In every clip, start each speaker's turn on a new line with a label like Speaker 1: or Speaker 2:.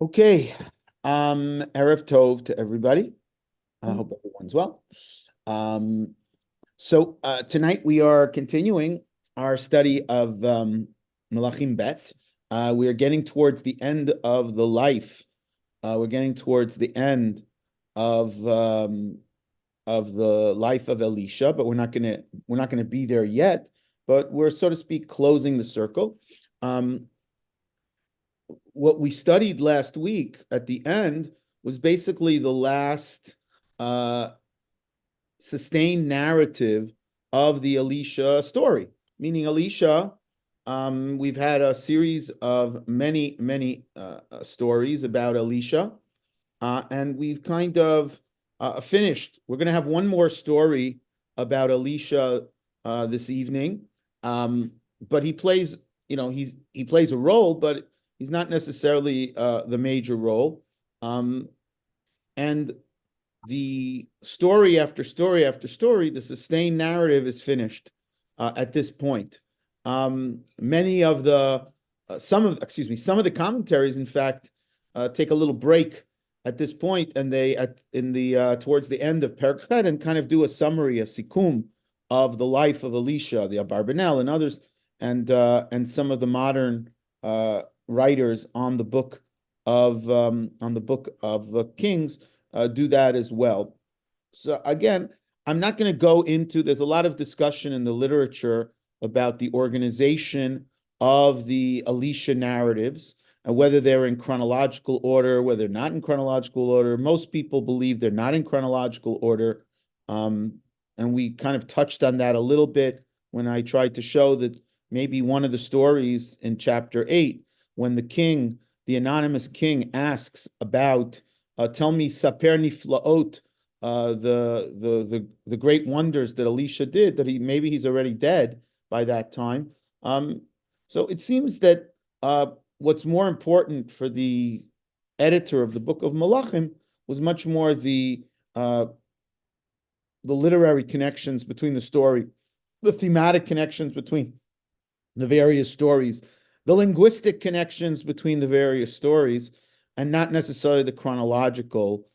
Speaker 1: Okay. Erev Tov to everybody. I hope everyone's well. So tonight we are continuing our study of Melakhim Bet. We are getting towards the end of the life. We're getting towards the end of the life of Elisha, but we're not gonna be there yet. But we're, so to speak, closing the circle. What we studied last week at the end was basically the last sustained narrative of the Elisha story, meaning Elisha. We've had a series of many stories about Elisha, and we've kind of finished. We're going to have one more story about Elisha this evening, but he plays, he plays a role, but he's not necessarily the major role. And the story after story after story, the sustained narrative is finished at this point. Many of the some of the commentaries, in fact, take a little break at this point, and they towards the end of Perek Chet and kind of do a summary, a sikum of the life of Elisha, the Abarbanel, and others, and some of the modern writers on the book of Kings do that as well. So again, I'm not going to go into, there's a lot of discussion in the literature about the organization of the Elisha narratives and whether they're in chronological order, whether they're not in chronological order. Most people believe they're not in chronological order. And we kind of touched on that a little bit when I tried to show that maybe one of the stories in chapter 8, when the anonymous king asks about, tell me, Saper Niflaot, the great wonders that Elisha did, that he's already dead by that time. So it seems that what's more important for the editor of the book of Melakhim was much more the literary connections between the story, the thematic connections between the various stories, the linguistic connections between the various stories, and not necessarily the chronological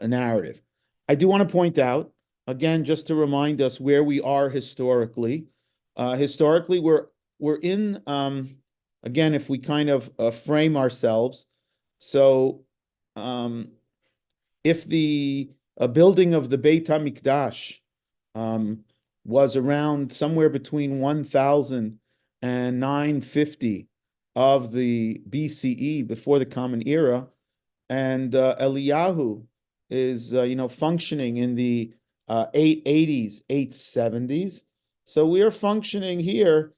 Speaker 1: narrative. I do want to point out, again, just to remind us where we are historically. Historically, we're in, again, if we kind of frame ourselves. So if the building of the Beit HaMikdash was around somewhere between 1000 and 950 of the BCE, before the Common Era, and Eliyahu is functioning in the 880s, 870s. So we are functioning here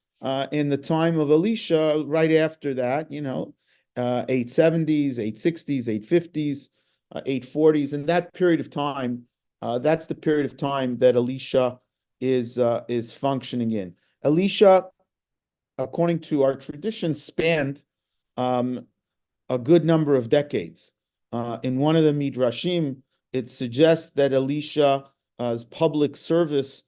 Speaker 1: in the time of Elisha, right after that, 870s, 860s, 850s, 840s, and that period of time. That's the period of time that Elisha is functioning in. Elisha, according to our tradition, spanned a good number of decades. In one of the midrashim, it suggests that Elisha's public service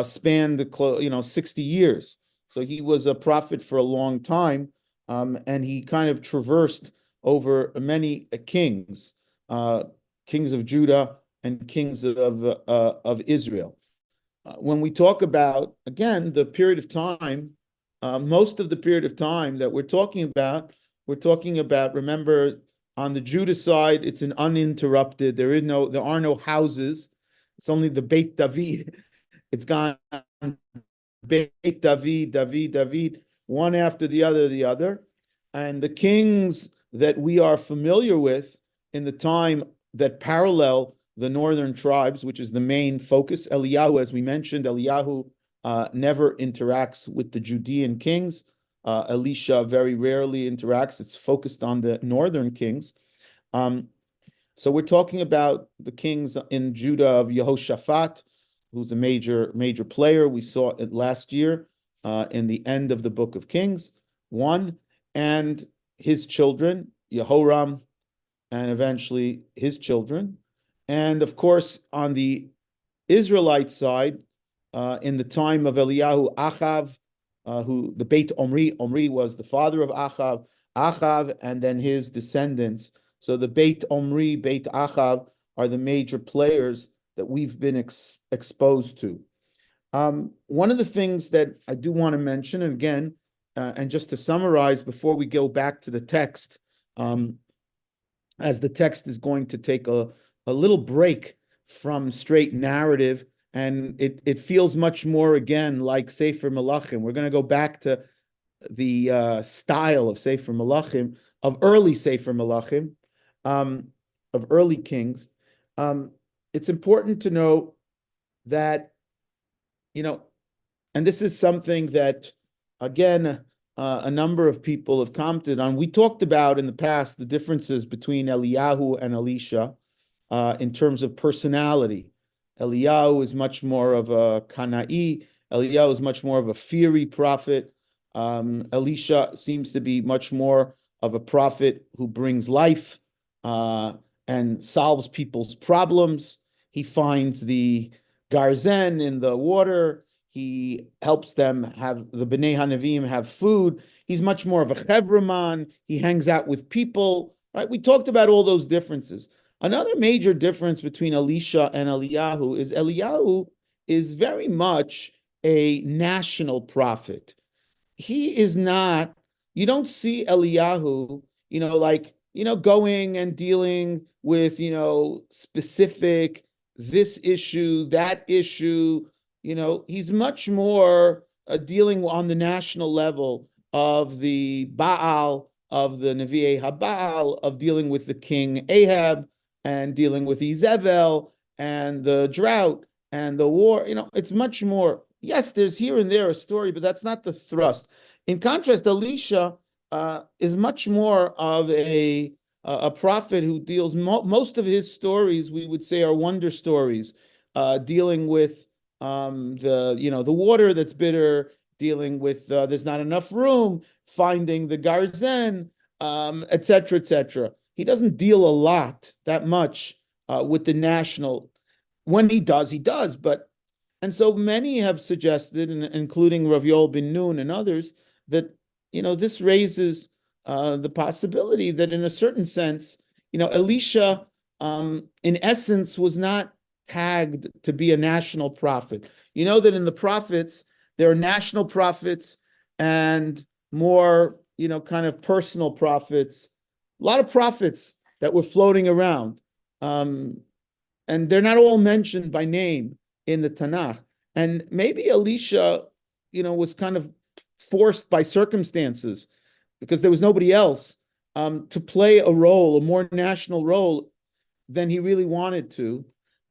Speaker 1: spanned 60 years. So he was a prophet for a long time, and he kind of traversed over many kings, kings of Judah and kings of Israel. When we talk about, again, the period of time, most of the period of time that we're talking about, remember, on the Judah side, it's an uninterrupted, there are no houses. It's only the Beit David. It's gone Beit David, one after the other. And the kings that we are familiar with in the time that parallel the northern tribes, which is the main focus. Eliyahu, as we mentioned, never interacts with the Judean kings. Elisha very rarely interacts. It's focused on the northern kings. So we're talking about the kings in Judah of Yehoshaphat, who's a major player. We saw it last year in the end of the book of Kings 1, and his children, Yehoram, and eventually his children. And of course, on the Israelite side, in the time of Eliyahu, Achav, who the Beit Omri was the father of Achav. Achav, and then his descendants. So the Beit Omri, Beit Achav are the major players that we've been exposed to. One of the things that I do want to mention, and again, and just to summarize before we go back to the text, as the text is going to take a little break from straight narrative, and it feels much more again like Sefer Melakhim. We're going to go back to the style of Sefer Melakhim, of early Sefer Melakhim, of early kings. It's important to know that, and this is something that, again, a number of people have commented on. We talked about in the past the differences between Eliyahu and Elisha in terms of personality. Eliyahu is much more of a Kana'i. Eliyahu is much more of a fiery prophet. Elisha seems to be much more of a prophet who brings life and solves people's problems. He finds the garzen in the water. He helps them have the Bnei HaNeviim have food. He's much more of a chevraman. He hangs out with people, right? We talked about all those differences. Another major difference between Elisha and Eliyahu is very much a national prophet. He is not, you don't see Eliyahu, going and dealing with, specific this issue, that issue. He's much more dealing on the national level of the Baal, of the Nevi'ei HaBaal, of dealing with the king Ahab, and dealing with Izebel, and the drought, and the war. It's much more, yes, there's here and there a story, but that's not the thrust. In contrast, Elisha is much more of a prophet who deals, most of his stories, we would say, are wonder stories, dealing with the water that's bitter, dealing with there's not enough room, finding the garzen, et cetera, et cetera. He doesn't deal a lot, that much, with the national. When he does, but, and so many have suggested, including Rav Yoel ben Nun and others, that, this raises the possibility that in a certain sense, Elisha, in essence, was not tagged to be a national prophet. You know that in the prophets, there are national prophets and more, kind of personal prophets. A lot of prophets that were floating around. And they're not all mentioned by name in the Tanakh. And maybe Elisha, was kind of forced by circumstances, because there was nobody else, to play a role, a more national role than he really wanted to.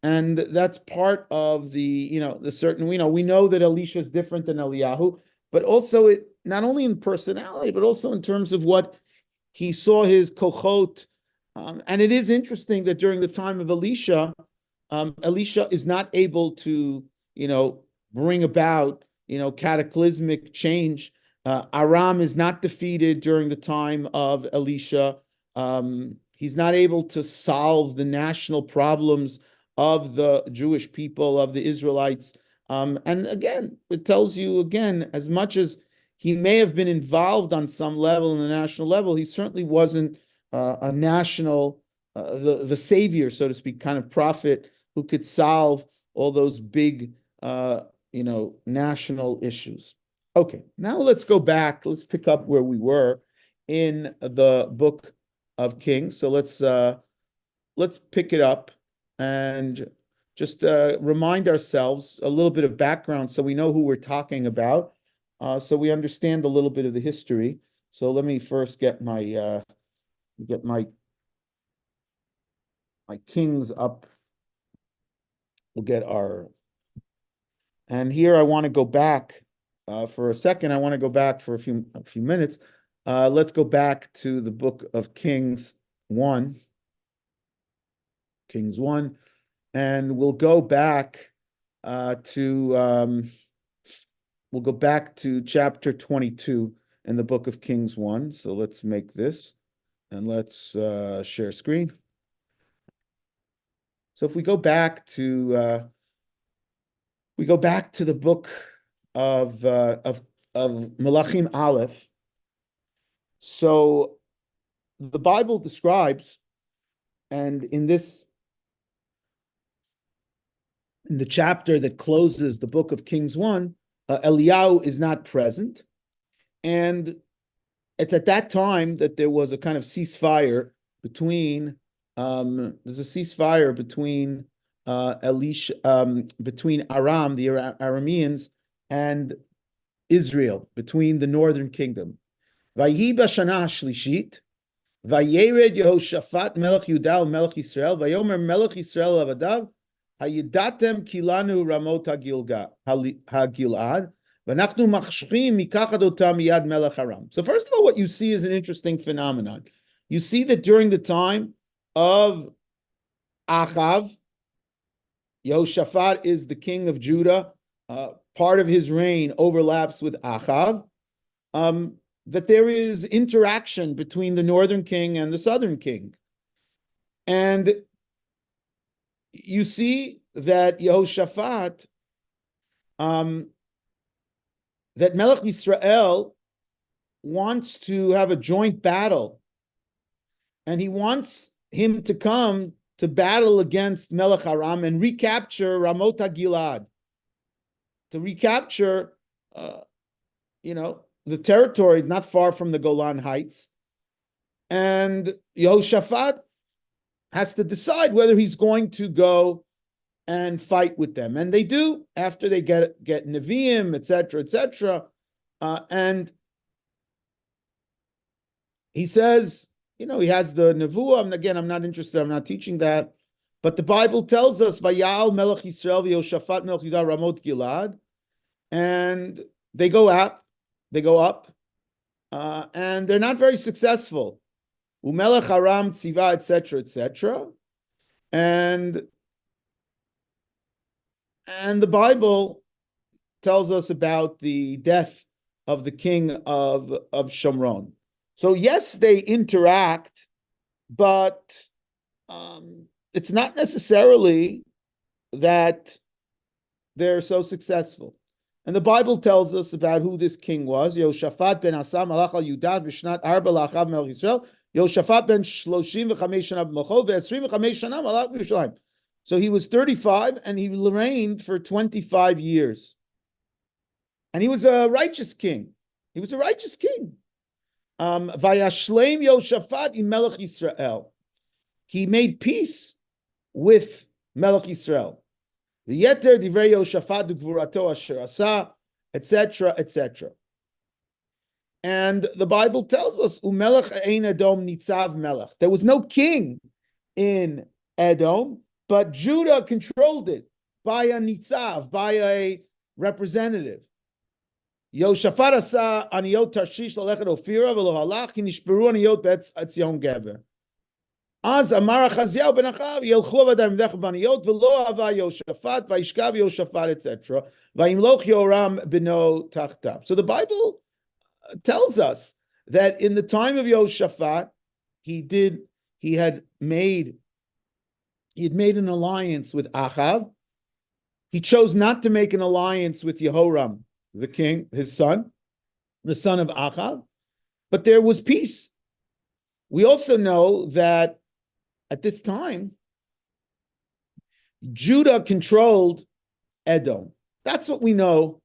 Speaker 1: And that's part of the, the certain, we know that Elisha is different than Eliyahu, but also it, not only in personality, but also in terms of what he saw his kochot. And it is interesting that during the time of Elisha, Elisha is not able to, bring about, cataclysmic change. Aram is not defeated during the time of Elisha. He's not able to solve the national problems of the Jewish people, of the Israelites. And again, it tells you, again, as much as he may have been involved on some level, in the national level, he certainly wasn't a national, the savior, so to speak, kind of prophet who could solve all those big, national issues. Okay, now let's go back. Let's pick up where we were in the book of Kings. So let's pick it up and just remind ourselves a little bit of background so we know who we're talking about, so we understand a little bit of the history. So let me first get my Kings up. We'll get our, and here I want to go back for a second. I want to go back for a few minutes. Let's go back to the book of Kings 1. Kings 1. And we'll go back to chapter 22 in the book of Kings 1. So let's make this, and let's share screen. So if we go back to the book of Melakhim Aleph. So the Bible describes, and in the chapter that closes the book of Kings 1, Eliyahu is not present. And it's at that time that there was a kind of ceasefire between, there's a ceasefire between between Aram, the Arameans, and Israel, between the northern kingdom. Vayi b'shana shlishit, vayered Yehoshaphat melech Yudah melech Yisrael, vayomer melech Yisrael avadav, hayidatem kilanu ramot hagilad, v'nachnu machshchim mikachad otam miyad melech Aram. So first of all, what you see is an interesting phenomenon. You see that during the time of Achav, Yehoshaphat is the king of Judah. Part of his reign overlaps with Achav. That there is interaction between the northern king and the southern king. And you see that Yehoshaphat, that Melech Yisrael wants to have a joint battle. And he wants him to come to battle against Melech Aram and recapture Ramot HaGilad, to recapture, the territory not far from the Golan Heights. And Yehoshaphat has to decide whether he's going to go and fight with them. And they do, after they get Nevi'im, etc., etc. And he says, he has the Nevuah, and again, I'm not interested, I'm not teaching that, but the Bible tells us, Vayal Melech Yisrael v'Yehoshaphat Melech Yudah Ramot Gilad, and they go up, and they're not very successful. Umelech Aram Tziva, etc., etc. And the Bible tells us about the death of the king of Shomron. So yes, they interact, but it's not necessarily that they're so successful. And the Bible tells us about who this king was. Yehoshaphat ben Asa malach al Yudah b'shnat arba lachav melech Yisrael. Yehoshaphat ben 35 shana b'mocho ve'esrim v'chamesh shana malach b'Yerushalayim. So he was 35 and he reigned for 25 years. And he was a righteous king. Vayashlem Yehoshaphat im melech Yisrael. He made peace with Melech Yisrael. V'yeter divrei Yehoshaphat u'gvurato asher asa, etc., etc. And the Bible tells us, Umelech ein Edom nitzav melech. There was no king in Edom, but Judah controlled it by a nitzav, by a representative. Yehoshaphat asa aniyot Tarshish lalechet Ofira v'lo halach ki nishperu aniyot be'etz Etzion gever. Az amar Achaziyahu ben Achav yelchu avadam v'dech baniyot v'lo ava Yehoshaphat v'yishkav Yehoshaphat, etc. V'yimloch Yoram b'no tachtav. So the Bible tells us that in the time of Yehoshaphat, he had made an alliance with Achav. He chose not to make an alliance with Yehoram, the king, his son, the son of Achav, but there was peace. We also know that at this time, Judah controlled Edom. That's what we know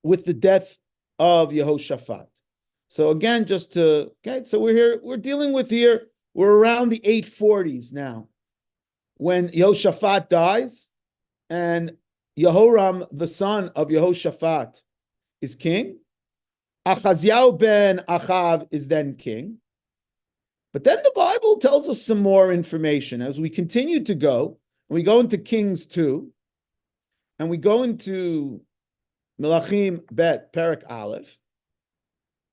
Speaker 1: with the death of Yehoshaphat. So again, so we're dealing with here, we're around the 840s now, when Yehoshaphat dies, and Yehoram, the son of Yehoshaphat, is king. Achaziyahu ben Achav is then king. But then the Bible tells us some more information as we continue to go. We go into Kings 2, and we go into Melakhim Bet Perek Aleph.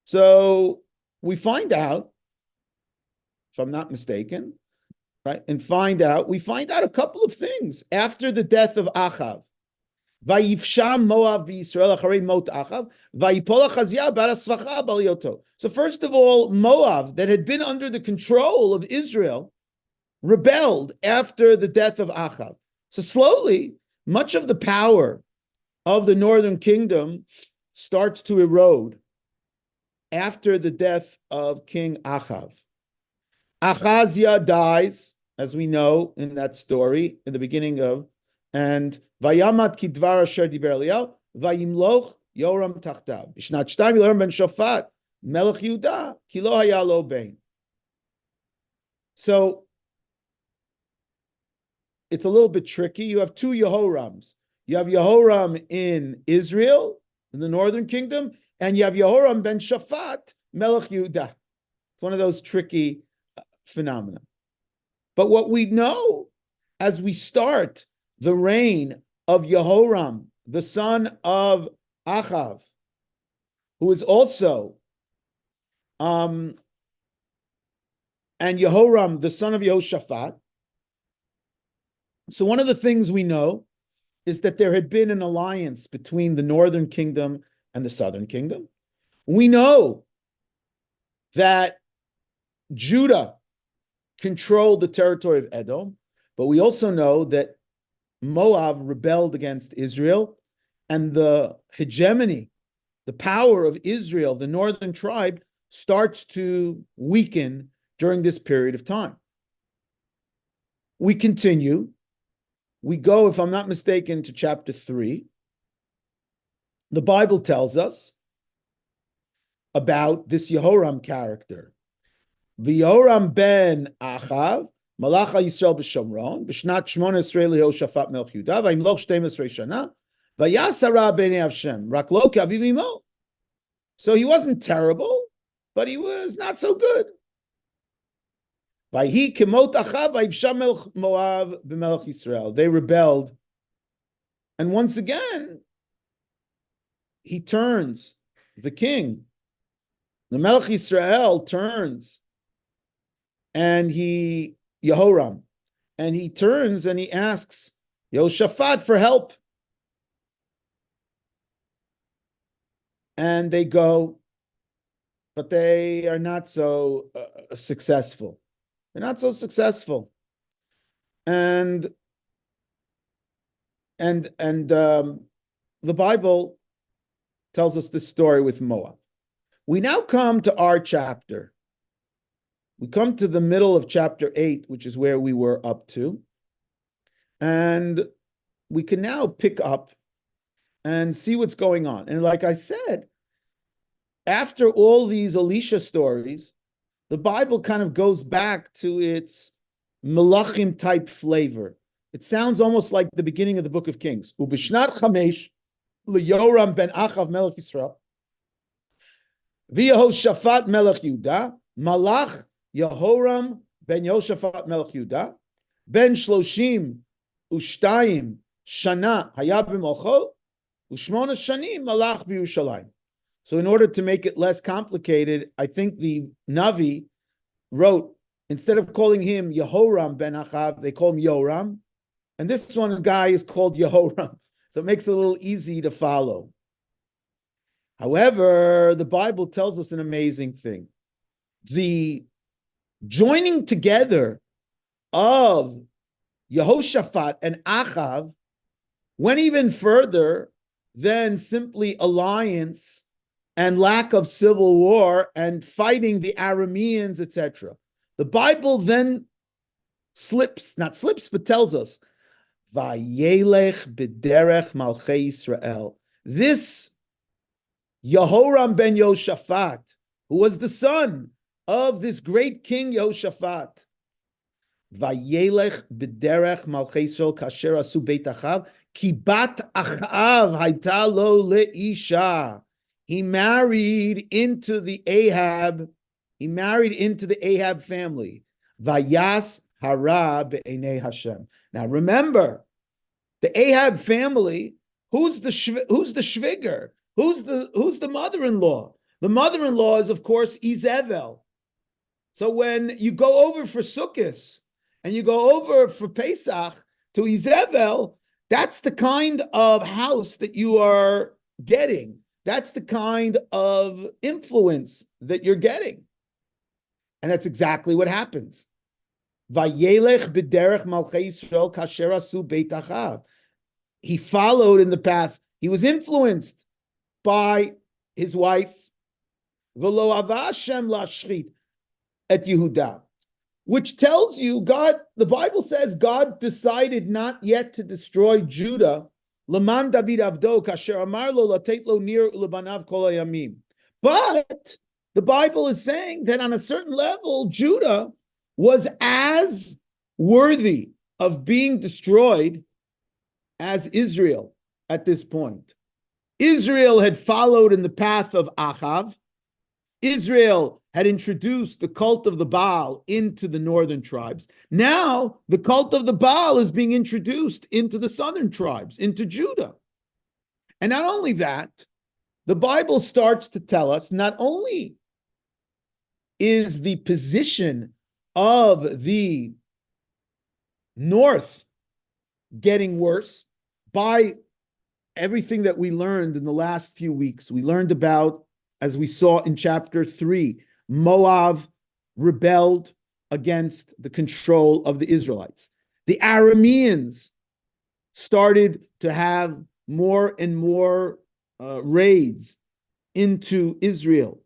Speaker 1: So we find out, if I'm not mistaken, right, we find out a couple of things after the death of Achav. Vayifsham Moab b'Yisrael acharei mot Achav, vayipol Achaziah bar Asvacha bal Yoto. So first of all, Moab, that had been under the control of Israel, rebelled after the death of Achav. So slowly, much of the power of the northern kingdom starts to erode. after the death of King Achav. Achaziah dies, as we know in that story, in the beginning of, and Vayamat kidvar asher diber Eliyahu, Vayimloch Yoram tachtav. Bishnat shtayim Yoram ben Shaphat, Melech Yehuda, ki lo haya lo bein. So it's a little bit tricky. You have two Yehorams. You have Yehoram in Israel, in the northern kingdom, and you have Yehoram ben Shaphat, Melech Yehuda. It's one of those tricky phenomena. But what we know as we start the reign of Yehoram, the son of Achav, who is also, and Yehoram, the son of Yehoshaphat. So one of the things we know is that there had been an alliance between the northern kingdom and the southern kingdom. We know that Judah controlled the territory of Edom, but we also know that Moab rebelled against Israel, and the hegemony, the power of Israel, the northern tribe, starts to weaken during this period of time. We continue. We go, if I'm not mistaken, to chapter 3. The Bible tells us about this Yehoram character. V'Yehoram ben Achav, Malach Yisrael b'Shomron, b'Shnat Shmona Esrei Yehoshaphat Melech Yehuda, v'Yimloch 12 shana, v'Yasara b'nei Hashem, rak lo k'aviv imo. So he wasn't terrible, but he was not so good. Vayhi kemot Achav, v'yivsha Melech Moab b'Melech Yisrael. They rebelled, and once again, he turns, the king, the Melech Yisrael turns, and Yehoram, and he turns and he asks Yehoshaphat for help. And they go, but they are not so successful. They're not so successful. And the Bible tells us this story with Moab. We now come to our chapter. We come to the middle of chapter 8, which is where we were up to. And we can now pick up and see what's going on. And like I said, after all these Elisha stories, the Bible kind of goes back to its Melakhim type flavor. It sounds almost like the beginning of the book of Kings. Ubishnat Chamesh, Leyoram ben Achav Melech Yisrael, V'Yehoshaphat Melech Yehuda, Malach Yehoram ben Yehoshaphat Melech Yehuda, ben Shloshim Ushtayim Shana Haya b'Molcho, Ushmona Shanim Malach b'Yerushalayim. So in order to make it less complicated, I think the Navi wrote, instead of calling him Yehoram ben Achav, they call him Yoram. And this one guy is called Yehoram. So it makes it a little easy to follow. However, the Bible tells us an amazing thing. The joining together of Yehoshaphat and Achav went even further than simply alliance and lack of civil war and fighting the Arameans, etc. The Bible then but tells us, Vayelech b'derech malchei Yisrael. This Yehoram ben Yehoshaphat, who was the son of this great king Yehoshaphat, Vayelech b'derech malchei Yisrael kasher asu beit Achav, ki bat Achav hayta lo leisha. He married into the Ahab family. Vayas hara be'enei Hashem. Now remember, the Ahab family, who's the shviger? Who's the mother-in-law? The mother-in-law is, of course, Izebel. So when you go over for Sukkot and you go over for Pesach to Izebel, that's the kind of house that you are getting. That's the kind of influence that you're getting. And that's exactly what happens. Vayelech b'derech malchei Yisrael kasher asu beit Achav. He followed in the path. He was influenced by his wife, v'lo hava Hashem lashchit et Yehuda, which tells you God, the Bible says God decided not yet to destroy Judah. Laman David Avdo kasher amar lo latet lo nir lebanav kol hayamim. But the Bible is saying that on a certain level, Judah was as worthy of being destroyed as Israel at this point. Israel had followed in the path of Achav. Israel had introduced the cult of the Baal into the northern tribes. Now, the cult of the Baal is being introduced into the southern tribes, into Judah. And not only that, the Bible starts to tell us not only is the position of the north getting worse by everything that we learned in the last few weeks. We learned about, as we saw in chapter 3, Moab rebelled against the control of the Israelites. The Arameans started to have more and more raids into Israel,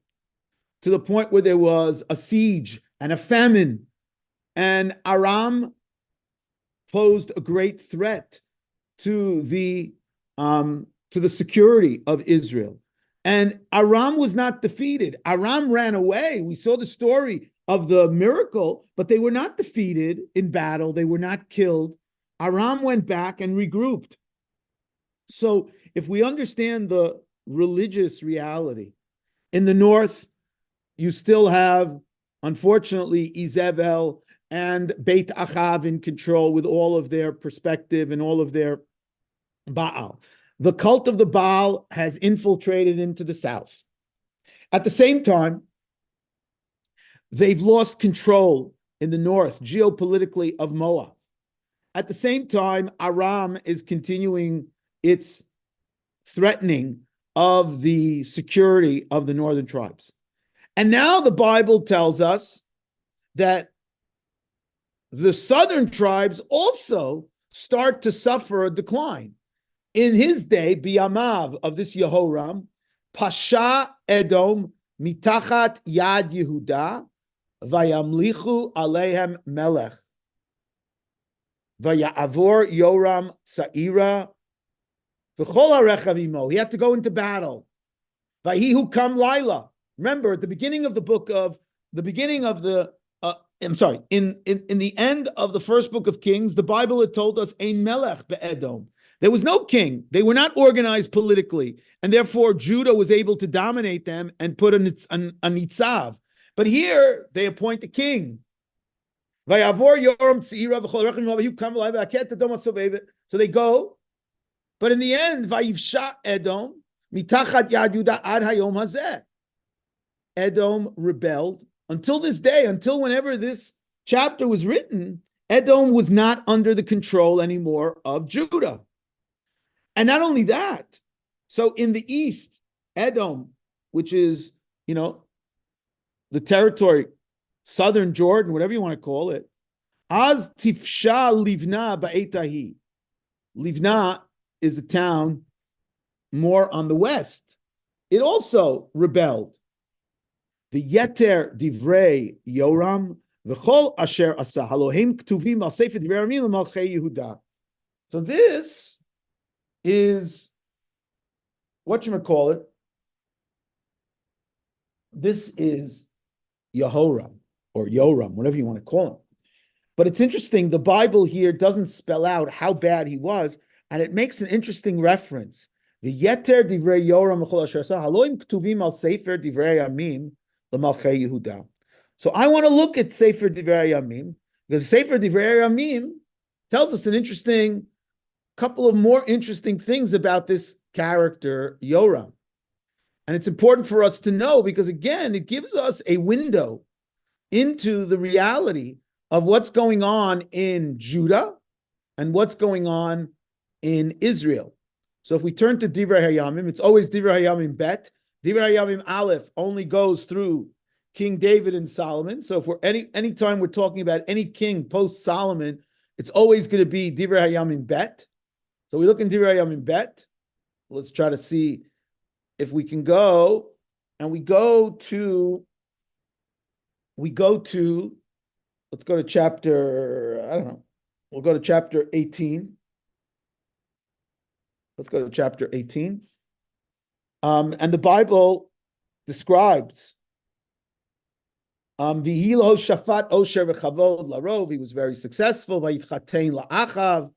Speaker 1: to the point where there was a siege and a famine, and Aram posed a great threat to the security of Israel. And Aram was not defeated. Aram ran away. We saw the story of the miracle, but they were not defeated in battle. They were not killed. Aram went back and regrouped. So if we understand the religious reality, in the north, you still have, unfortunately, Izebel and Beit Achav in control with all of their perspective and all of their Baal. The cult of the Baal has infiltrated into the south. At the same time, they've lost control in the north, geopolitically, of Moab. At the same time, Aram is continuing its threatening of the security of the northern tribes. And now the Bible tells us that the southern tribes also start to suffer a decline. In his day, Biyamav of this Yehoram, Pasha Edom mitachat yad Yehuda, vayamlichu alehem melech, vayavor Yoram Tza'ira, v'chol harechav imo. He had to go into battle. Vayihu kam laila. Remember, at the beginning of the book of the beginning of the in the end of the first book of Kings, the Bible had told us ein melech be'edom. There was no king. They were not organized politically, and therefore Judah was able to dominate them and put a nitzav. But here they appoint a king. So they go, but in the end, vayivsha Edom mitachat yad Yudah ad hayom hazeh. Edom rebelled until this day, until whenever this chapter was written. Edom was not under the control anymore of Judah. And not only that, so in the east, Edom, which is, the territory, southern Jordan, whatever you want to call it, Az tifsha Livna ba'etahi. Livna is a town more on the west. It also rebelled. The Yeter divrei Yoram, v'chol asher asa, halohim ktuvim al sefer divrei Ramim l'malchei Yehuda. So this is, whatchamacallit, this is Yehoram, or Yoram, whatever you want to call him. But it's interesting, the Bible here doesn't spell out how bad he was, and it makes an interesting reference. The Yeter divrei Yoram v'chol asher asa, halohim ktuvim al sefer divrei Ramim l'malchei Yehuda. So I want to look at Sefer Divrei Yamim, because Sefer Divrei Yamim tells us an interesting, couple of more interesting things about this character, Yoram. And it's important for us to know because, again, it gives us a window into the reality of what's going on in Judah and what's going on in Israel. So if we turn to Divrei Hayamim, it's always Divrei Hayamim Bet. Divrei Hayamim Aleph only goes through King David and Solomon. So if we're anytime we're talking about any king post Solomon, it's always going to be Divrei Hayamim Bet. So we look in Divrei Hayamim Bet. Let's try to see if we can go and we go to, let's go to chapter, I don't know, we'll go to chapter 18. Let's go to chapter 18. And the Bible describes Vihilo Shafat Osher v'Chavod Larov. He was very successful. Vayitchatein la'achav.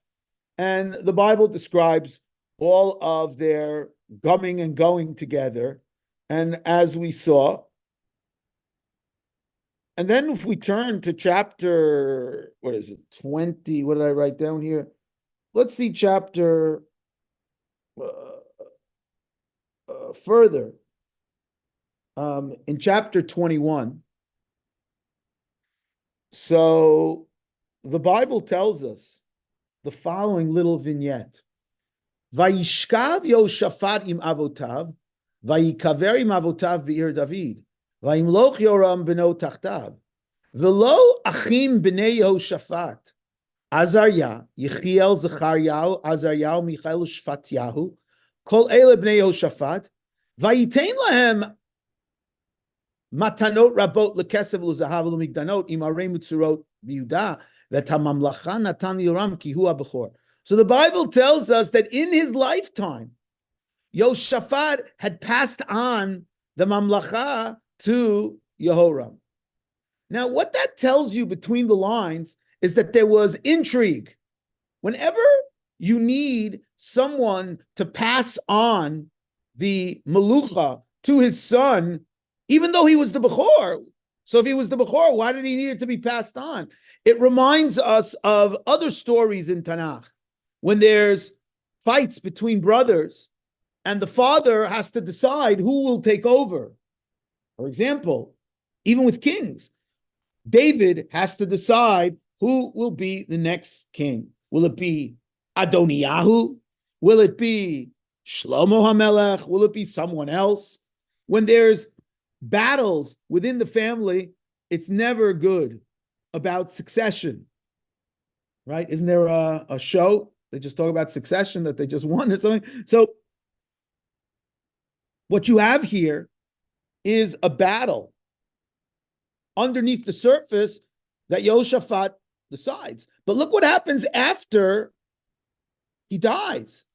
Speaker 1: And the Bible describes all of their coming and going together. And as we saw, and then if we turn to chapter, 20? What did I write down here? Let's see chapter further. In chapter 21, so the Bible tells us the following little vignette. Vayishkav Yoshafat im avotav, vayikaver im avotav be'ir David, vayimloch Yoram beno tachtav, velo achim bnei Yoshafat, Azariah, Yechiel, Zechariah, Azariah, Michael, Shfatyahu, kol ele bnei Yoshafat, vayitein lahem matanot rabot lekesev luzahav lumigdanot imarei mutzurot biyudah v'tamamlacha natan Yoram ki hu abechor. So the Bible tells us that in his lifetime, Yoshafat had passed on the mamlacha to Yehoram. Now, what that tells you between the lines is that there was intrigue. Whenever you need someone to pass on the melucha to his son, even though he was the Bechor. So if he was the Bechor, why did he need it to be passed on? It reminds us of other stories in Tanakh, when there's fights between brothers and the father has to decide who will take over. For example, even with kings, David has to decide who will be the next king. Will it be Adoniyahu? Will it be Shlomo HaMelech? Will it be someone else? When there's battles within the family, it's never good about succession, right? Isn't there a show? They just talk about succession that they just won or something. So what you have here is a battle underneath the surface that Yehoshaphat decides. But look what happens after he dies.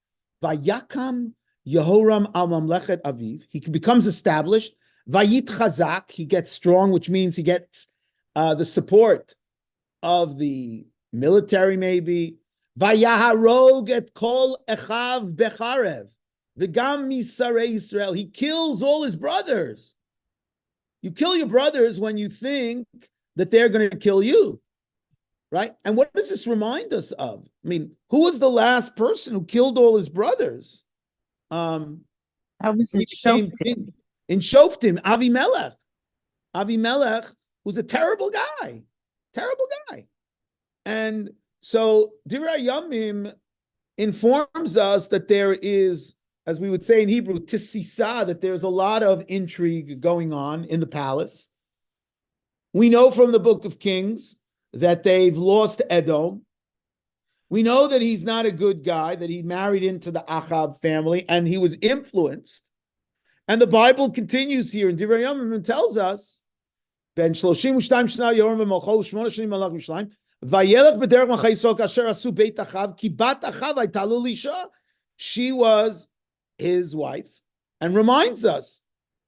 Speaker 1: Vayakam Yehoram al mamlechet aviv. He becomes established. Vayit chazak. He gets strong, which means he gets the support of the military, maybe. Vayaharog et kol echav becharev. V'gam misarei Yisrael. He kills all his brothers. You kill your brothers when you think that they're going to kill you, right? And what does this remind us of? I mean, who was the last person who killed all his brothers?
Speaker 2: I was in Shoftim.
Speaker 1: In Shoftim, Avimelech. Avimelech was a terrible guy. And so Divrei Yamim informs us that there is, as we would say in Hebrew, tisisa, that there's a lot of intrigue going on in the palace. We know from the book of Kings that they've lost Edom. We know that he's not a good guy, that he married into the Achab family, and he was influenced. And the Bible continues here in Divrei Yamim and tells us, Ben 32 shana Yoram v'Malcho 8 shanim malach Yerushalayim vayelech b'derech machayisok asher asu beit Achav ki bat Achav hayta lo lisha. She was his wife, and reminds us,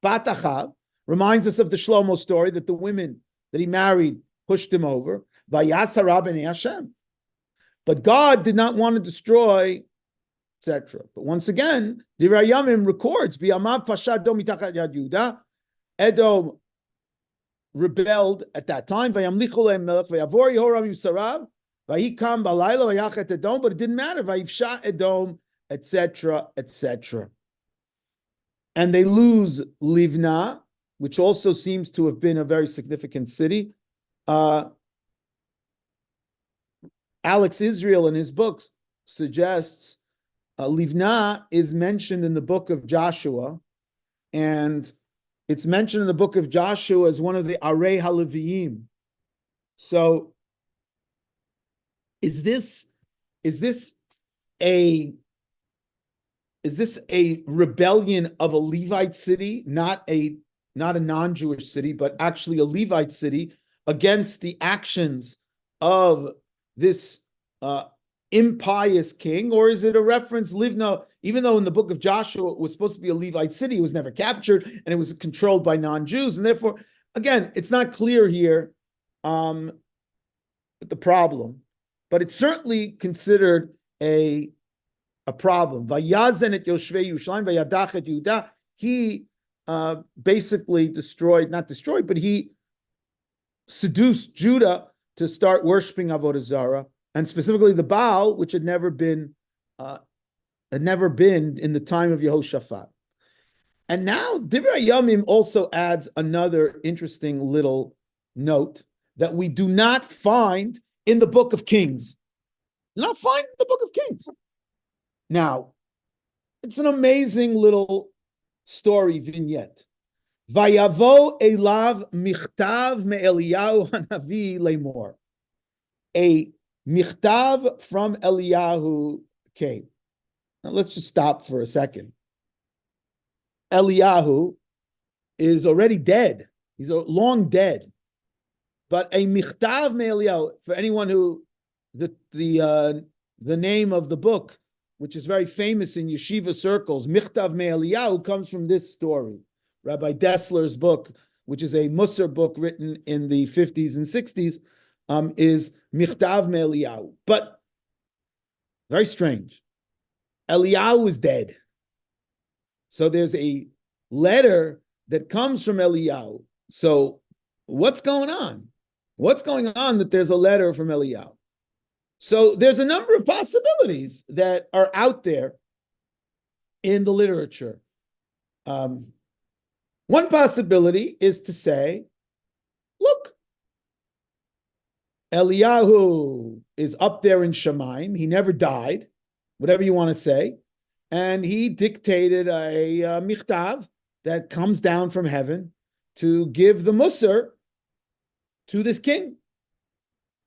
Speaker 1: Bat Achav, reminds us of the Shlomo story that the women that he married pushed him over. Vayasara b'nei Hashem. But God did not want to destroy, etc. But once again, Divrei Yamim records, B'yamav pashat Edom mitachat yad Yehuda. Edom rebelled at that time. Vayamlichu lehem melech vayavor Yehoram yusarav vayikam balayla vayachet Edom. But it didn't matter. Vayivsha Edom, etc., etc. And they lose Livna, which also seems to have been a very significant city. Alex Israel in his books suggests Livna is mentioned in the book of Joshua, and it's mentioned in the book of Joshua as one of the Arei HaLeviim. So is this a rebellion of a Levite city, not a not a non-Jewish city, but actually a Levite city, against the actions of this impious king? Or is it a reference, Livna, even though in the book of Joshua it was supposed to be a Levite city, it was never captured, and it was controlled by non-Jews, and therefore, again, it's not clear here the problem, but it's certainly considered a problem. Vayazen et Yoshvei Yerushalayim vayadach et Yehuda. He basically not destroyed, but he seduced Judah to start worshiping Avodah Zarah, and specifically the Baal, which had never been in the time of Yehoshaphat. And now Divrei Yamim also adds another interesting little note that we do not find in the book of Kings. Not find in the book of Kings. Now, it's an amazing little story vignette. Vayavo elav michtav me'Eliyahu hanavi lemor. A michtav from Eliyahu came. Now let's just stop for a second. Eliyahu is already dead. He's long dead. But a michtav me'Eliyahu, for anyone who the name of the book, which is very famous in yeshiva circles, Michtav me'Eliyahu, comes from this story. Rabbi Dessler's book, which is a Musar book written in the 50s and 60s, is Michtav me'Eliyahu. But very strange. Eliyahu is dead. So there's a letter that comes from Eliyahu. So what's going on? What's going on that there's a letter from Eliyahu? So there's a number of possibilities that are out there in the literature. One possibility is to say, look, Eliyahu is up there in Shemaim. He never died, whatever you want to say. And he dictated a michtav that comes down from heaven to give the Musar to this king.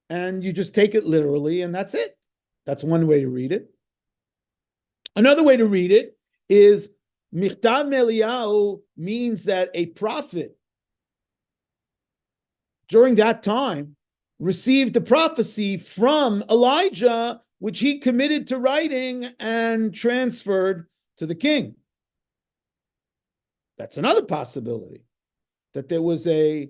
Speaker 1: And you just take it literally, and that's it. That's one way to read it. Another way to read it is Michtav Eliyahu means that a prophet during that time received a prophecy from Elijah, which he committed to writing and transferred to the king. That's another possibility, that there was a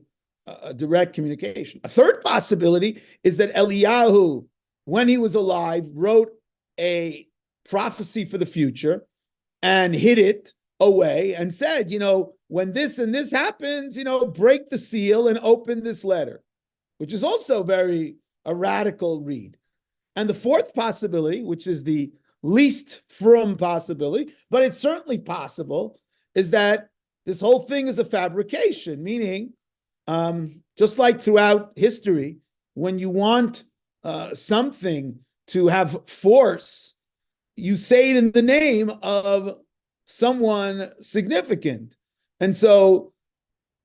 Speaker 1: direct communication. A third possibility is that Eliyahu, when he was alive, wrote a prophecy for the future and hid it away and said, when this and this happens, break the seal and open this letter, which is also a radical read. And the fourth possibility, which is the least from possibility, but it's certainly possible, is that this whole thing is a fabrication, meaning just like throughout history, when you want something to have force, you say it in the name of someone significant. And so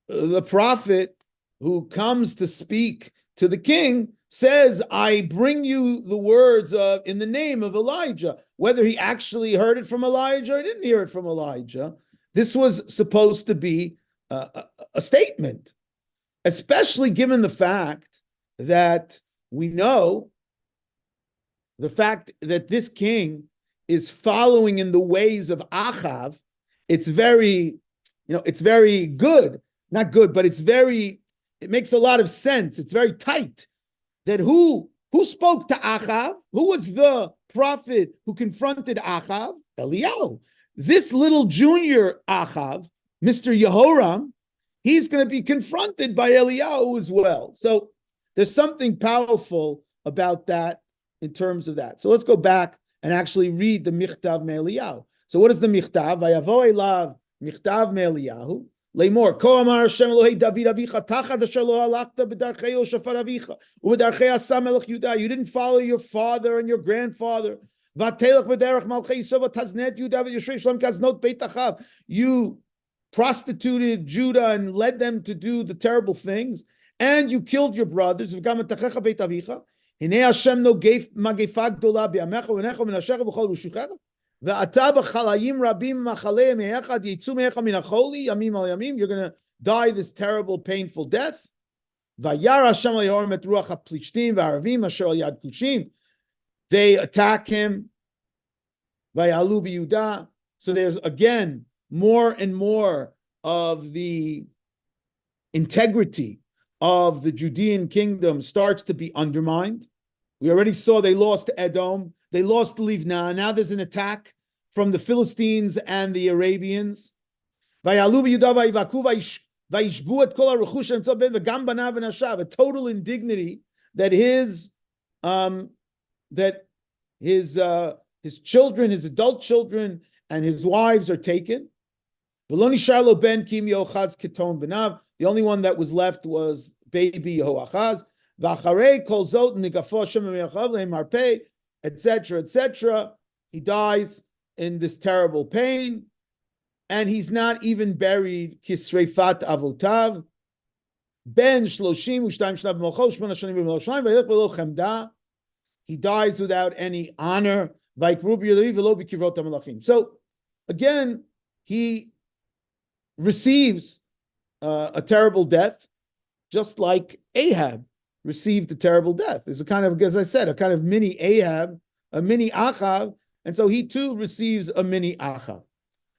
Speaker 1: the prophet who comes to speak to the king says, I bring you the words in the name of Elijah. Whether he actually heard it from Elijah or didn't hear it from Elijah, this was supposed to be a statement. Especially given the fact that we know the fact that this king is following in the ways of Achav. It's very good, not good, but it makes a lot of sense. It's very tight that who spoke to Achav? Who was the prophet who confronted Achav? Eliyahu. This little junior Achav, Mr. Yehoram, he's going to be confronted by Eliyahu as well. So there's something powerful about that in terms of that. So let's go back and actually read the Michtav me'Eliyahu. So what is the Michtav? Vayavo elav Michtav me'Eliyahu. Leimor, Ko amar Hashem Elohei David avicha tachad asher lo halachta b'darchei Yoshafat avicha u'b'darchei Asa melech Yudah. You didn't follow your father and your grandfather. V'atelach b'derech malchei Yisrael v'taznet Yudah v'yoshrei Shalom kaznot beit Achav. You prostituted Judah and led them to do the terrible things, and you killed your brothers. Hine Hashem no gave magefa gdola b'yamecha v'necha min hashecha v'chol rushuchecha ve'ata b'chalayim rabim machalei me'echad yitzu me'echa min acholi yamim al yamim. You're going to die this terrible, painful death. They attack him. So there's again more and more of the integrity of the Judean kingdom starts to be undermined. We already saw they lost Edom, they lost Livna. Now there's an attack from the Philistines and the Arabians. A total indignity that his children, his adult children, and his wives are taken. The only one that was left was baby Yehoachaz. Etc., etc. He dies in this terrible pain, and he's not even buried kisreifat avotav. Ben 32 shnav b'mocho, 8 shanim b'Yerushalayim, vayelech b'lo chemda. He dies without any honor. So again, he receives a terrible death, just like Ahab received a terrible death. There's a kind of, as I said, a kind of mini Ahab, a mini Achav, and so he too receives a mini Achav.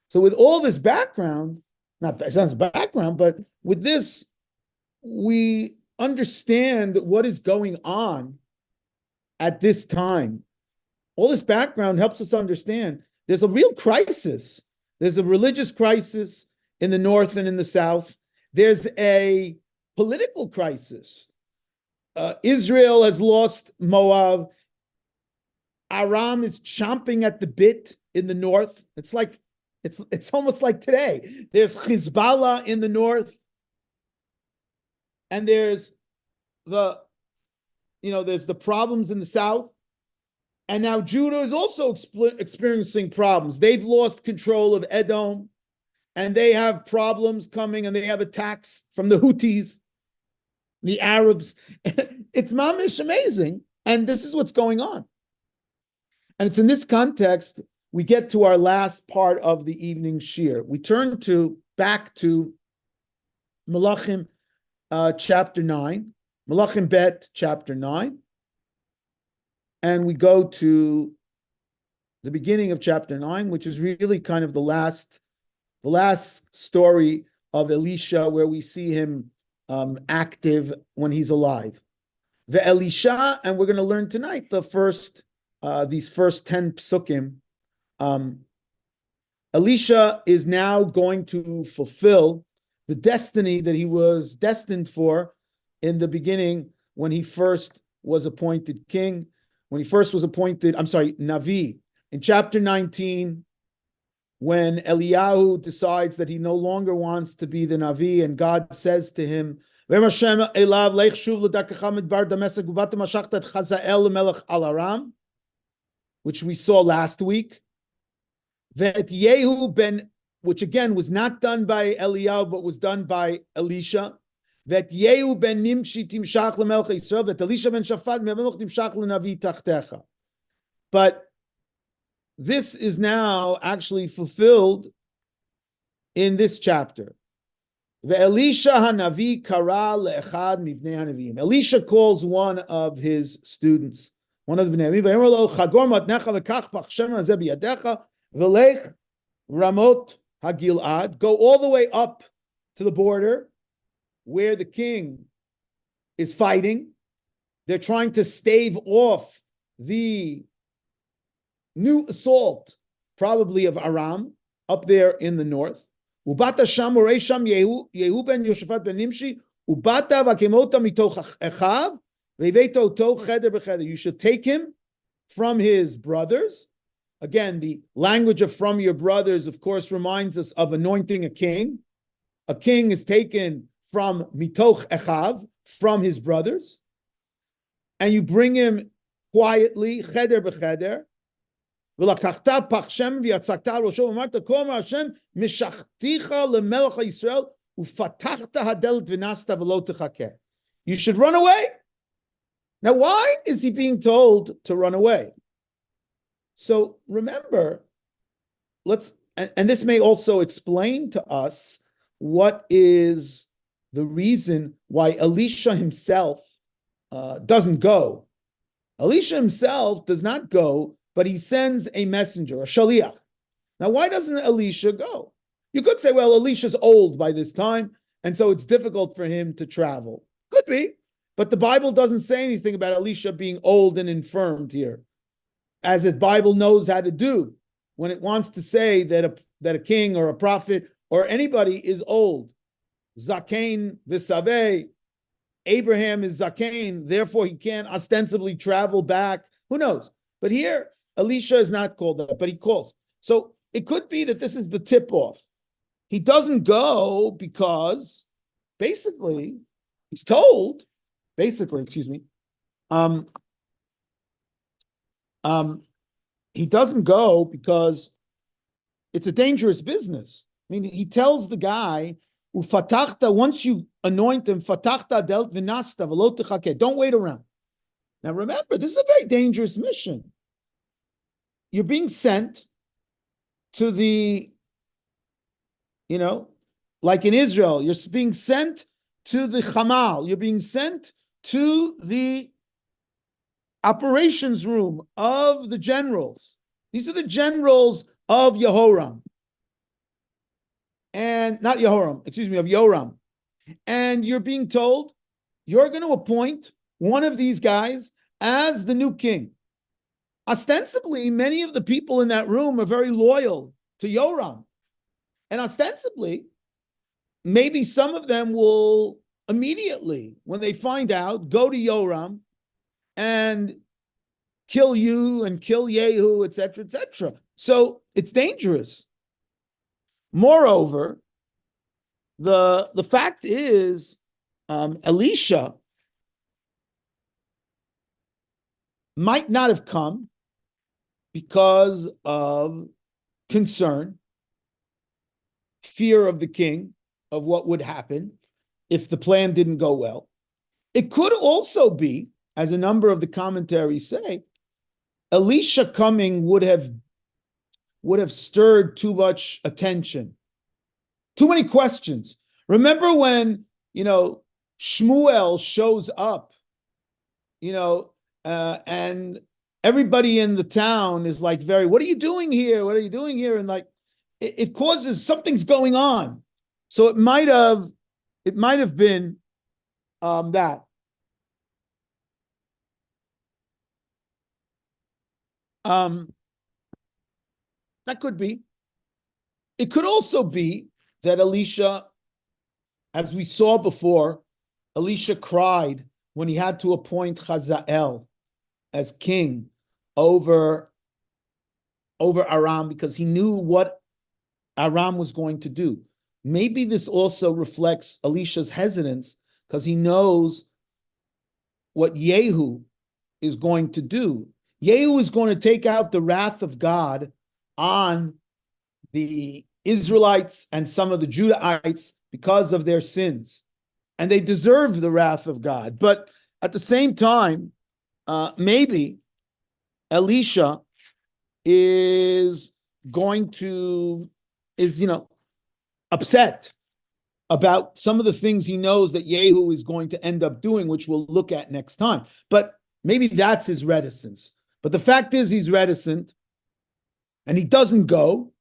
Speaker 1: So with all this background, it sounds background, but with this, we understand what is going on at this time. All this background helps us understand there's a real crisis. There's a religious crisis in the north and in the south. There's a political crisis. Israel has lost Moab. Aram is chomping at the bit in the north. It's like it's almost like today. There's Hezbollah in the north, and there's the problems in the south. And now Judah is also experiencing problems. They've lost control of Edom, and they have problems coming, and they have attacks from the Houthis, the Arabs. It's mamish amazing. And this is what's going on. And it's in this context we get to our last part of the evening shir. We turn back to Melakhim chapter 9, Melakhim Bet chapter 9. And we go to the beginning of chapter 9, which is really kind of the last story of Elisha, where we see him active when he's alive. The Elisha, and we're going to learn tonight these first 10 psukim. Elisha is now going to fulfill the destiny that he was destined for in the beginning when he first was appointed king. When he first was appointed, Navi, in chapter 19, when Eliyahu decides that he no longer wants to be the Navi, and God says to him, which we saw last week, which again was not done by Eliyahu, but was done by Elisha, that Yehu ben Nimshi timshach lemelech Yisrael, that Elisha ben Shafat me'amelech timshach lenavi tachtecha. But this is now actually fulfilled in this chapter. Ve'elisha hanavi kara le'echad mibnei hanavim. Elisha calls one of his students, one of the bnei hanavim, ve'emer lo chagor matnecha v'kach pachshem hazeh biyadecha v'lech ramot hagilad. Go all the way up to the border where the king is fighting. They're trying to stave off the new assault, probably of Aram, up there in the north. Ubata sham orei sham Yehu ben Yoshafat ben Nimshi, ubata vakemota mitoch echav, ve'veito to cheder b'cheder. You should take him from his brothers. Again, the language of from your brothers, of course, reminds us of anointing a king. A king is taken from mitoch echav, from his brothers, and you bring him quietly, cheder b'cheder. V'lakachta pachshem v'yatzakta rosho v'marta kol mar Hashem mishachticha lemelech Yisrael ufatachta hadelet v'nasta v'lo techakeh. You should run away. Now, why is he being told to run away? So remember, and this may also explain to us what is the reason why Elisha himself doesn't go. Elisha himself does not go, but he sends a messenger, a shaliach. Now, why doesn't Elisha go? You could say, well, Elisha's old by this time, and so it's difficult for him to travel. Could be, but the Bible doesn't say anything about Elisha being old and infirmed here, as the Bible knows how to do when it wants to say that a king or a prophet or anybody is old. Zakein v'saveh, Abraham is Zakein, therefore he can't ostensibly travel back. Who knows? But here, Elisha is not called that, but he calls. So it could be that this is the tip-off. He doesn't go because basically he's told, he doesn't go because it's a dangerous business. I mean, he tells the guy, Ufatachta, once you anoint him, fatachta delt vinasta v'lo techakeh. Don't wait around. Now remember, this is a very dangerous mission. You're being sent to the, like in Israel, you're being sent to the Hamal. You're being sent to the operations room of the generals. These are the generals of Yehoram. And not Yehoram, of Yoram. And you're being told you're going to appoint one of these guys as the new king. Ostensibly, many of the people in that room are very loyal to Yoram. And ostensibly, maybe some of them will immediately, when they find out, go to Yoram and kill you and kill Yehu, etc., etc. So it's dangerous. Moreover, the fact is, Elisha might not have come because of concern, fear of the king, of what would happen if the plan didn't go well. It could also be, as a number of the commentaries say, Elisha coming would have stirred too much attention, too many questions. Remember when, Shmuel shows up, and everybody in the town is like, what are you doing here? What are you doing here? And like, it causes, something's going on. So it might have been that. That could be. It could also be that Elisha, as we saw before, Elisha cried when he had to appoint Hazael as king over Aram because he knew what Aram was going to do. Maybe this also reflects Elisha's hesitance because he knows what Yehu is going to do. Yehu is going to take out the wrath of God on the Israelites and some of the Judahites because of their sins. And they deserve the wrath of God. But at the same time, maybe Elisha is upset about some of the things he knows that Yehu is going to end up doing, which we'll look at next time. But maybe that's his reticence. But the fact is he's reticent and he doesn't go.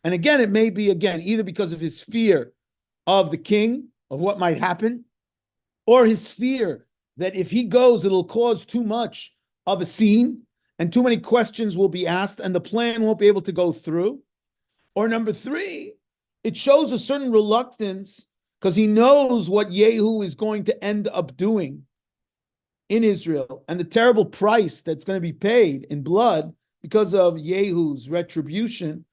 Speaker 1: And again, it may be, either because of his fear of the king, of what might happen, or his fear that if he goes, it'll cause too much of a scene and too many questions will be asked and the plan won't be able to go through. Or number three, it shows a certain reluctance because he knows what Yehu is going to end up doing in Israel and the terrible price that's going to be paid in blood because of Yehu's retribution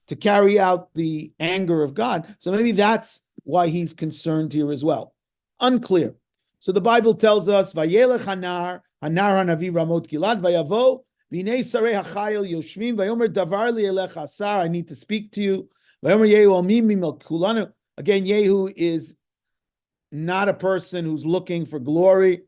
Speaker 1: to carry out the anger of God. So maybe that's why he's concerned here as well. Unclear. So the Bible tells us, Vayelech Hanar Hanavi Ramot Gilad, Vayavo, V'nei Sarei HaChayil Yoshvim, Vayomer Davar Li Elech Asar, I need to speak to you. Vayomer Yehu Almim Mimel Kulanu. Again, Yehu is not a person who's looking for glory.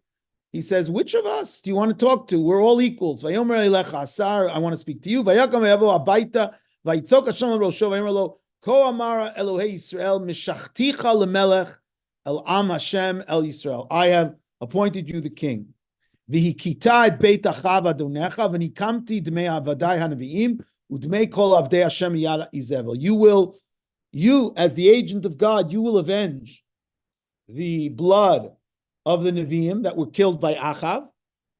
Speaker 1: He says, which of us do you want to talk to? We're all equals. Vayomer Elech Asar, I want to speak to you. Vayakam Yavo Abaita, Vayitzok Hashem Rosho, Vayomer Lo, Ko amara Elohei Yisrael mishachticha lemelech el am Hashem el Yisrael. I have appointed you the king. V'hikita et beit achav adonecha v'nikamti dmei avadai hanaviim udmei kol avdei Hashem yada izevel. You as the agent of God, you will avenge the blood of the Nevi'im that were killed by Achav.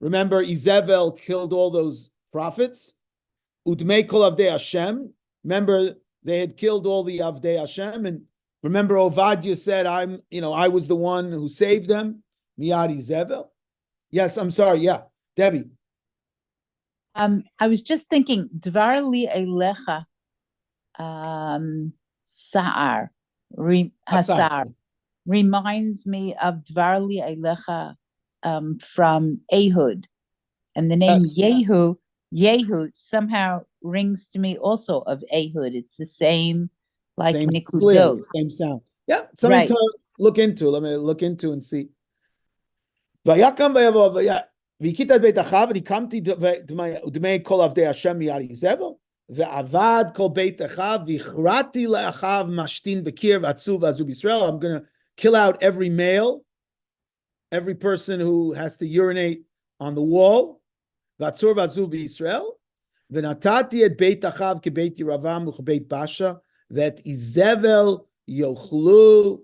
Speaker 1: Remember, Izevel killed all those prophets. Udmei kol avdei Hashem. Remember, they had killed all the Avdei Hashem. And remember, Ovadia said, I was the one who saved them. Miyad Izevel. Yes, I'm sorry. Yeah, Debbie.
Speaker 2: I was just thinking, Dvar li elecha sa'ar, hasar, reminds me of Dvar li elecha from Ehud. And the name Yehu somehow rings to me also of Ehud. It's the same, like Nikudot.
Speaker 1: Same sound. Yeah, something to look into. Let me look into and see. Vayakam vayavo v'ikita beit achav v'nikamti d'mei kol avdei Hashem miyad Izevel ve'avad kol beit achav v'ichrati le'achav mashtin b'kir v'atzu v'azu b'Yisrael. I'm going to kill out every male, every person who has to urinate on the wall. V'atzur v'azu b'Yisrael v'natati et beit achav kebeit Yeravam u'kebeit Basha v'et Izevel yochlu.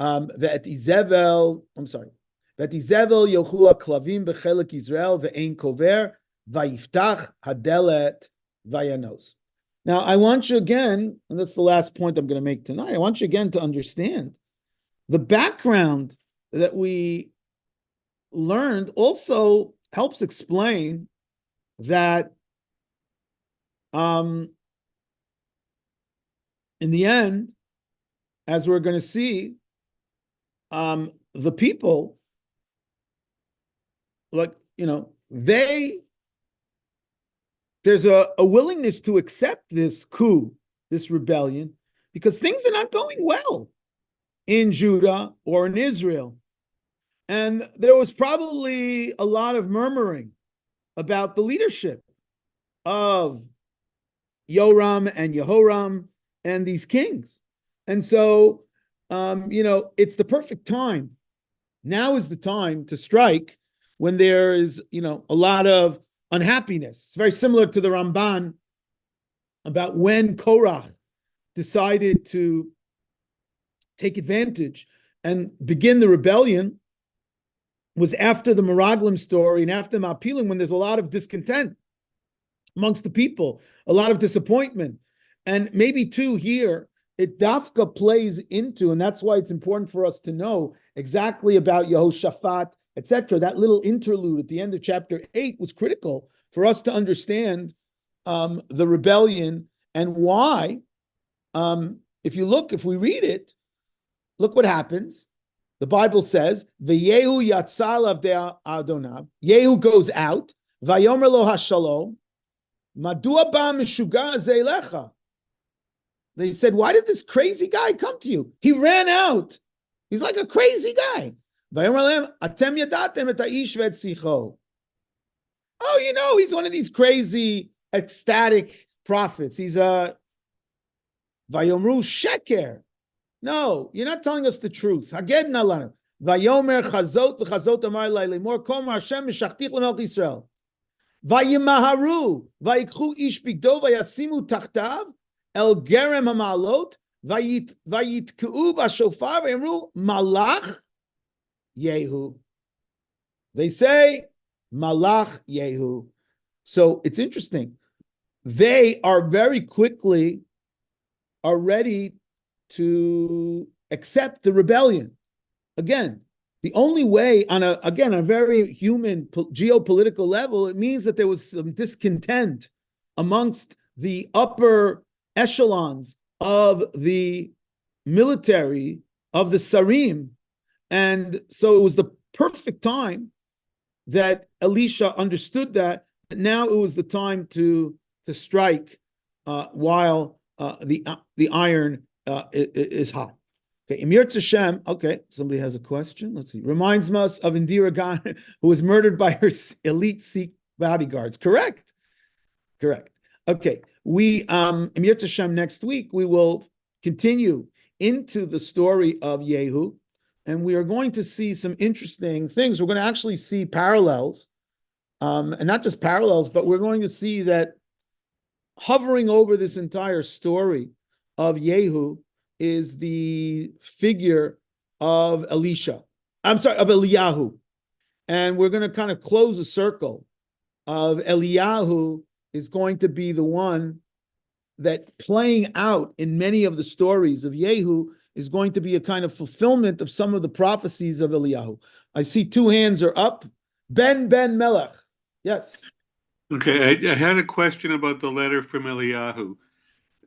Speaker 1: V'et Izevel yochlu klavim b'chelek Israel ve'ein kover vayiftach hadelet vayanos. Now, I want you again, and that's the last point I'm going to make tonight. I want you again to understand the background that we learned also helps explain that in the end, as we're going to see, the people, there's a willingness to accept this coup, this rebellion, because things are not going well in Judah or in Israel. And there was probably a lot of murmuring about the leadership of Yoram and Yehoram and these kings. And so, it's the perfect time. Now is the time to strike when there is, a lot of unhappiness. It's very similar to the Ramban about when Korach decided to take advantage and begin the rebellion was after the Meraglim story and after Mapilim, when there's a lot of discontent amongst the people, a lot of disappointment. And maybe too here, it dafka plays into, and that's why it's important for us to know exactly about Yehoshaphat, etc. That little interlude at the end of chapter 8 was critical for us to understand the rebellion and why. If we read it, look what happens. The Bible says, "V'yehu yatzal avdei Adonav." Yehu goes out. Vayomer lo hashalom. Madua ba mishuga zeilecha. They said, "Why did this crazy guy come to you?" He ran out. He's like a crazy guy. Vayomer lehem atem yadatem et haish ve'et sicho. Oh, he's one of these crazy, ecstatic prophets. He's a Vayomru sheker. No, you're not telling us the truth. Haged nalanu. Vayomer chazot v'chazot amar elai lemor kol mar Hashem mishachtich lemelch Yisrael. Vayimaharu vayikchu ish bigdo vayasimu tachtav el gerem hamalot vayitkeu b'shofar vayamru malach Yehu. They say malach Yehu. So it's interesting. They are very quickly ready to accept the rebellion. Again, the only way on a very human geopolitical level, it means that there was some discontent amongst the upper echelons of the military, of the Sarim. And so it was the perfect time that Elisha understood that now it was the time to strike while the iron is hot. Okay, Emir Tzashem. Okay, somebody has a question. Let's see. Reminds us of Indira Gandhi, who was murdered by her elite Sikh bodyguards. Correct. Okay. We, Emir Tashem, next week, we will continue into the story of Yehu, and we are going to see some interesting things. We're going to actually see parallels, and not just parallels, but we're going to see that hovering over this entire story of Yehu is the figure of Elisha. I'm sorry, of Eliyahu. And we're going to kind of close a circle of Eliyahu is going to be the one that playing out in many of the stories of Yehu is going to be a kind of fulfillment of some of the prophecies of Eliyahu. I see two hands are up. Ben Melech. Yes.
Speaker 3: Okay, I had a question about the letter from Eliyahu.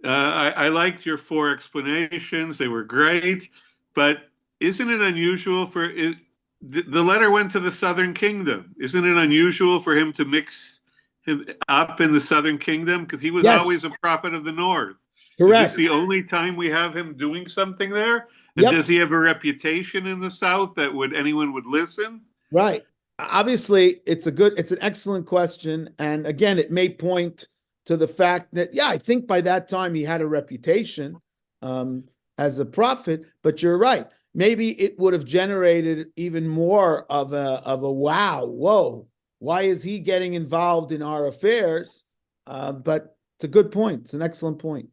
Speaker 3: I liked your four explanations. They were great, but isn't it unusual for it? The letter went to the southern kingdom. Isn't it unusual for him to mix him up in the southern kingdom? Because he was always a prophet of the north.
Speaker 1: Correct.
Speaker 3: Is this the only time we have him doing something there? And
Speaker 1: Yep.
Speaker 3: does he have a reputation in the south that anyone would listen?
Speaker 1: Right. Obviously, it's an excellent question. And again, it may point to the fact that, I think by that time he had a reputation as a prophet, but you're right. Maybe it would have generated even more of a wow, whoa, why is he getting involved in our affairs? But it's a good point. It's an excellent point.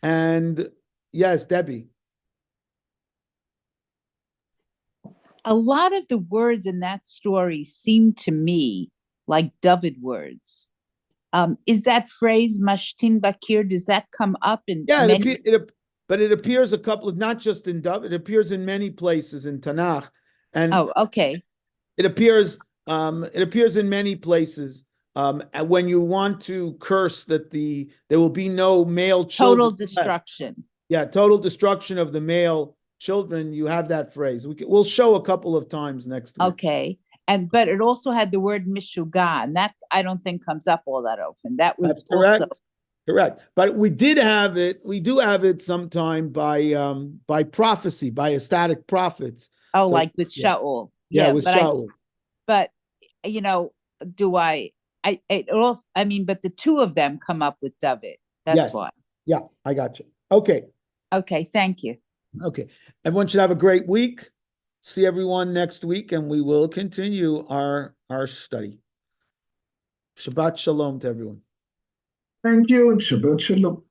Speaker 1: And yes, Debbie.
Speaker 2: A lot of the words in that story seem to me like David words. Is that phrase "mashtin bakir"? Does that come up in?
Speaker 1: Yeah, but it appears a couple of, not just in David. It appears in many places in Tanakh, and
Speaker 2: okay.
Speaker 1: It appears in many places. When you want to curse that there will be no male children.
Speaker 2: Total destruction.
Speaker 1: Yeah, total destruction of the male children. You have that phrase. We'll show a couple of times next week.
Speaker 2: Okay. But it also had the word mishuga, and that I don't think comes up all that often. That's
Speaker 1: correct.
Speaker 2: Also
Speaker 1: correct. But we do have it sometime by prophecy, by ecstatic prophets.
Speaker 2: Oh, so, like with Shaul.
Speaker 1: Yeah, with Shaul.
Speaker 2: But but the two of them come up with David. That's why.
Speaker 1: Yeah, I got you. Okay.
Speaker 2: Okay, thank you.
Speaker 1: Okay. Everyone should have a great week. See everyone next week, and we will continue our study. Shabbat shalom to everyone.
Speaker 4: Thank you, and Shabbat shalom.